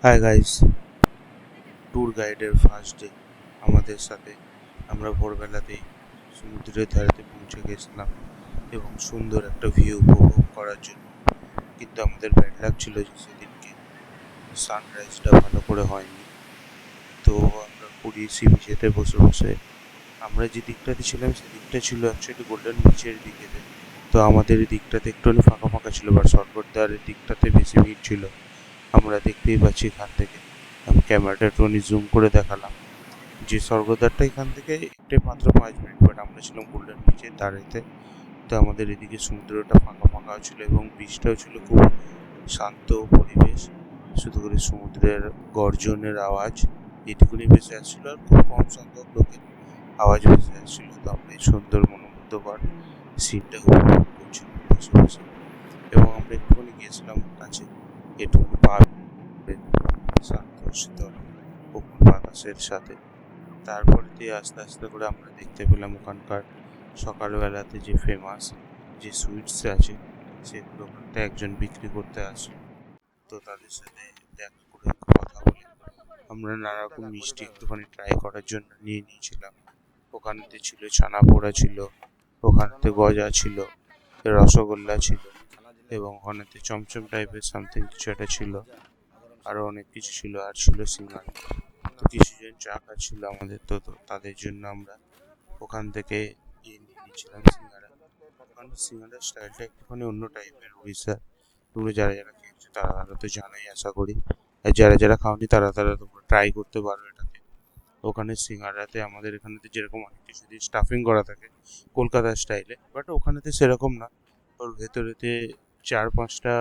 Hi guys, tour গাইডের first day আমাদের সাথে আমরা ভোরবেলাতেই সমুদ্রের ধারেতে পৌঁছে গেছিলাম এবং সুন্দর একটা ভিউ উপভোগ করার জন্য। কিন্তু আমাদের ব্যাড লাক ছিল যে সেদিনকে সানরাইজটা ভালো করে হয়নি। তো আমরা পুরী সি বিচেতে বসে বসে আমরা যে দিকটাতে ছিলাম সেদিকটা ছিল অ্যাকচুয়ালি গোল্ডেন বিচের দিকেতে। তো আমাদের এই দিকটাতে একটুখানি ফাঁকা ফাঁকা ছিল, বা স্বর্গদ্বারের দিকটাতে বেশি ভিড় ছিল। আমরা দেখতেই পাচ্ছি এখান থেকে, আমি ক্যামেরাটা একটুখানি জুম করে দেখালাম যে স্বর্গদ্বারটা এখান থেকে একটু মাত্র 5 মিনিট, বাট আমরা ছিলাম গোল্ডেন বিচের ধারেতে। তো আমাদের এদিকে সমুদ্রটা ফাঁকা ফাঁকা ছিল এবং বিচটাও ছিল খুব শান্ত পরিবেশ, শুধু করে সমুদ্রের গর্জনের আওয়াজ এটুকুনি ভেসে আসছিল, আর খুব কম সংখ্যক লোকের আওয়াজ ভেসে আসছিল। তো আমরা এই সুন্দর মনোমুগ্ধকর সিনটা উপভোগ করছিলাম বসে বসে। এবং আমরা একটুখানি গিয়েছিলাম কাছে, একটুখানি পা শান্ত শীতল কোমল বাতাসের সাথে। তারপরে দিয়ে আস্তে আস্তে করে আমরা দেখতে পেলাম ওখানকার সকালবেলাতে যে ফেমাস যে সুইটস আছে সেগুলো ওখানটা একজন বিক্রি করতে আসে। তো তাদের সাথে দেখা করে কথা বলে আমরা নানা রকম মিষ্টি একটুখানি ট্রাই করার জন্য নিয়ে নিয়েছিলাম। ওখানেতে ছিল ছানা পোড়া, ছিল ওখানেতে গজা, ছিল রসগোল্লা, ছিল এবং ওখানেতে চমচম টাইপের সামথিং কিছু একটা ছিল, আরও অনেক কিছু ছিল, আর ছিল সিঙ্গারা। তো কিছুজন চা খাচ্ছিল আমাদের, তো তাদের জন্য আমরা ওখান থেকে নিয়ে নিয়েছিলাম সিঙ্গারা। ওখানে সিঙ্গারার স্টাইলটা একটুখানি অন্য টাইপের উড়িষ্যার। তোমরা যারা যারা খেয়েছো তারা তো জানোই আশা করি, আর যারা যারা খাওনি তারা তোমরা ট্রাই করতে পারো এটাতে। ওখানে সিঙ্গারাতে আমাদের এখানেতে যেরকম অনেক কিছু দিয়ে স্টাফিং করা থাকে কলকাতার স্টাইলে, বাট ওখানেতে সেরকম না। ওর ভেতরেতে 4-5টা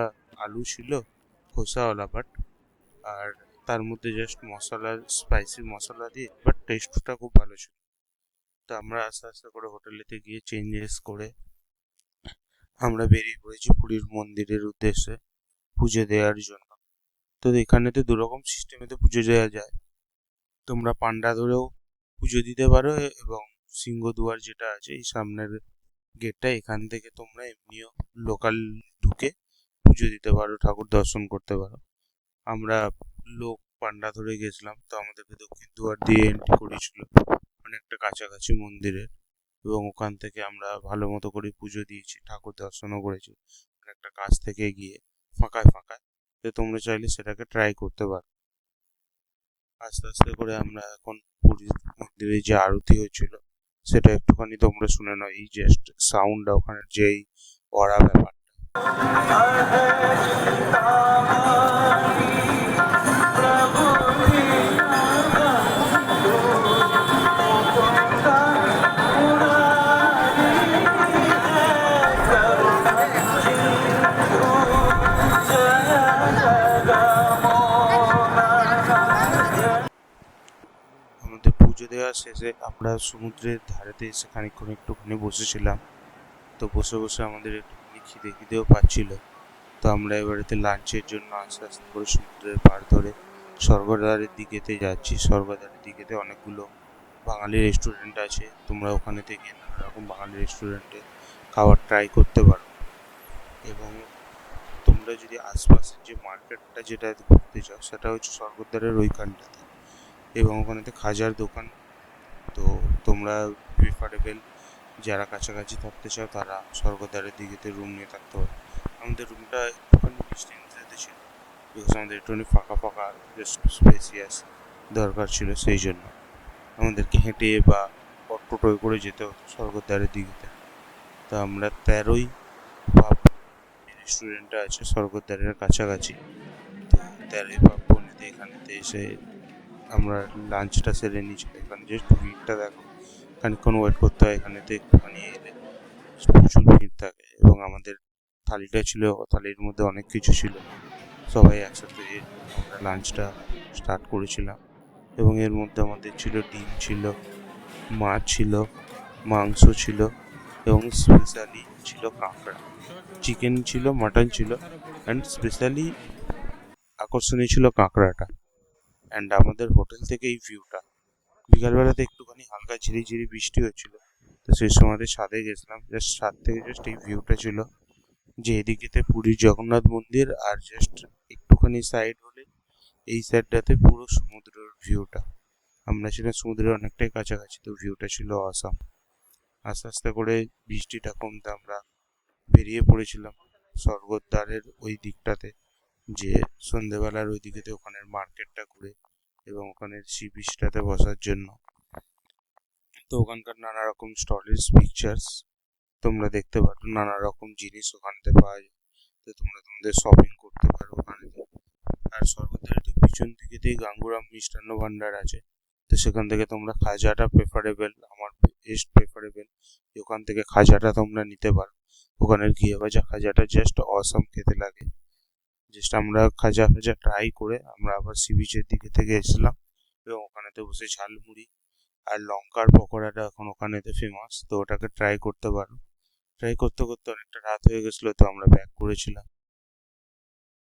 আলু ছিল খোসাওয়ালা, বাট আর তার মধ্যে জাস্ট মশলা, স্পাইসি মশলা দিয়ে, বাট টেস্টটা খুব ভালো ছিল। তো আমরা আস্তে আস্তে করে হোটেলেতে গিয়ে চেঞ্জেস করে আমরা বেরিয়ে পড়েছি পুরীর মন্দিরের উদ্দেশ্যে পুজো দেওয়ার জন্য। তো এখানেতে দুরকম সিস্টেমেতে পুজো দেওয়া যায়। তোমরা পান্ডা ধরেও পুজো দিতে পারো, এবং সিংহদুয়ার যেটা আছে এই সামনের গেটটা, এখান থেকে তোমরা এমনিও লোকাল ঢুকে পুজো দিতে পারো, ঠাকুর দর্শন করতে পারো। আমরা লোক পান্ডা ধরে গেছিলাম, তো আমাদেরকে দক্ষিণ দুয়ার দিয়ে এন্ট্রি করেছিল অনেকটা কাছাকাছি মন্দিরের, এবং ওখান থেকে আমরা ভালো মতো করে পুজো দিয়েছি, ঠাকুর দর্শনও করেছি অনেকটা কাছ থেকে গিয়ে ফাঁকায় ফাঁকায়। তো তোমরা চাইলে সেটাকে ট্রাই করতে পারো। আস্তে আস্তে করে আমরা এখন পুরীর মন্দিরে যে আরতি হয়েছিল সেটা একটুখানি তোমরা শুনে নাও, এই জাস্ট সাউন্ডটা, ওখানে যেই অরা ব্যাপার। আমাদের পুজো দেওয়া শেষে আমরা সমুদ্রের ধারেতে এসে খানিকক্ষণ একটুখানি বসেছিলাম। তো বসে বসে আমাদের একটুখানি খিদেও পাচ্ছিল। তো আমরা এবারেতে লাঞ্চের জন্য আস্তে আস্তে করে সমুদ্রের পাড় ধরে স্বর্গদ্বারের দিকেতে যাচ্ছি। স্বর্গদ্বারের দিকেতে অনেকগুলো বাঙালি রেস্টুরেন্ট আছে, তোমরা ওখানে থেকে নানা রকম বাঙালি রেস্টুরেন্টে খাবার ট্রাই করতে পারো। এবং তোমরা যদি আশপাশের যে মার্কেটটা যেটা ঘুরতে চাও সেটা হচ্ছে স্বর্গদ্বারের ওইখানটাতে, এবং ওখানেতে খাজার দোকান। তো তোমরা প্রিফারেবল যারা কাছাকাছি থাকতে চাও তারা স্বর্গদ্বারের দিকেতে রুম নিয়ে থাকতে পারো। আমাদের রুমটা একটুখানি ডিস্টেন্সেতে ছিল, বিকজ আমাদের একটুখানি ফাঁকা ফাঁকা জাস্ট স্পেসিয়াস দরকার ছিল, সেই জন্য আমাদেরকে হেঁটে বা টোটোয় করে যেতে হতো স্বর্গদ্বারের দিকেতে। তো আমরা 13ই পাব রেস্টুরেন্টটা আছে স্বর্গদ্বারের কাছাকাছি, তো 13ই পাব বনেতে এখানেতে এসে আমরা লাঞ্চটা সেরে নিয়েছিল। এখানে জাস্ট ভিড়টা দেখো, খানিকক্ষণ ওয়েট করতে হয় এখানেতে, একটুখানি এলে প্রচুর ভিড় থাকে। এবং আমাদের থালিটা ছিল, থালির মধ্যে অনেক কিছু ছিল, সবাই একসাথে আমরা লাঞ্চটা স্টার্ট করেছিলাম। এবং এর মধ্যে আমাদের ছিল ডিম, ছিল মাছ, ছিল মাংস, ছিল এবং স্পেশালি ছিল কাঁকড়া, চিকেন ছিল, মাটন ছিল, অ্যান্ড স্পেশালি আকর্ষণীয় ছিল কাঁকড়াটা। অ্যান্ড আমাদের হোটেল থেকে এই ভিউটা, বিকালবেলাতে একটুখানি হালকা ঝিরিঝিরি বৃষ্টি হচ্ছিল, তো সেই সময়তে ছাদে গেছিলাম, জাস্ট ছাদ থেকে জাস্ট এই ভিউটা ছিল যে এদিকেতে পুরীর জগন্নাথ মন্দির, আর জাস্ট একটুখানি সাইড হলে এই সাইডটাতে পুরো সমুদ্রের ভিউটা, আমরা ছিলাম সমুদ্রের অনেকটাই কাছাকাছি, তো ভিউটা ছিল অসাম। আস্তে আস্তে করে বৃষ্টিটা কমতে আমরা বেরিয়ে পড়েছিলাম স্বর্গদ্বারের ওই দিকটাতে, যে সন্ধেবেলার ওই দিকেতে ওখানের মার্কেটটা ঘুরে এবং ওখানের সি বিচটাতে বসার জন্য। তো ওখানকার নানা রকম স্টলের পিকচার্স তোমরা দেখতে পারো, নানা রকম জিনিস ওখানেতে পাওয়া যায়, তো তোমরা তোমাদের শপিং করতে পারো ওখানে। আর স্বর্গদ্বারের ঠিক পিছন দিকেতেই গাঙ্গুরাম মিষ্টান্ন ভান্ডার আছে, তো সেখান থেকে তোমরা খাজাটা প্রেফারেবল, আমার বেস্ট প্রেফারেবল ওখান থেকে খাজাটা তোমরা নিতে পারো। ওখানের ঘিয়ে ভাজা খাজাটা জাস্ট অসাম খেতে লাগে। জাস্ট আমরা খাজা ভাজা ট্রাই করে আমরা আবার সি বিচের দিকে থেকে এসেছিলাম এবং ওখানেতে বসে ঝালমুড়ি আর লঙ্কার পকোড়াটা এখন ওখানেতে ফেমাস, তো ওটাকে ট্রাই করতে পারো। ট্রাই করতে করতে অনেকটা রাত হয়ে গেছিলো, তো আমরা ব্যাক করেছিলাম।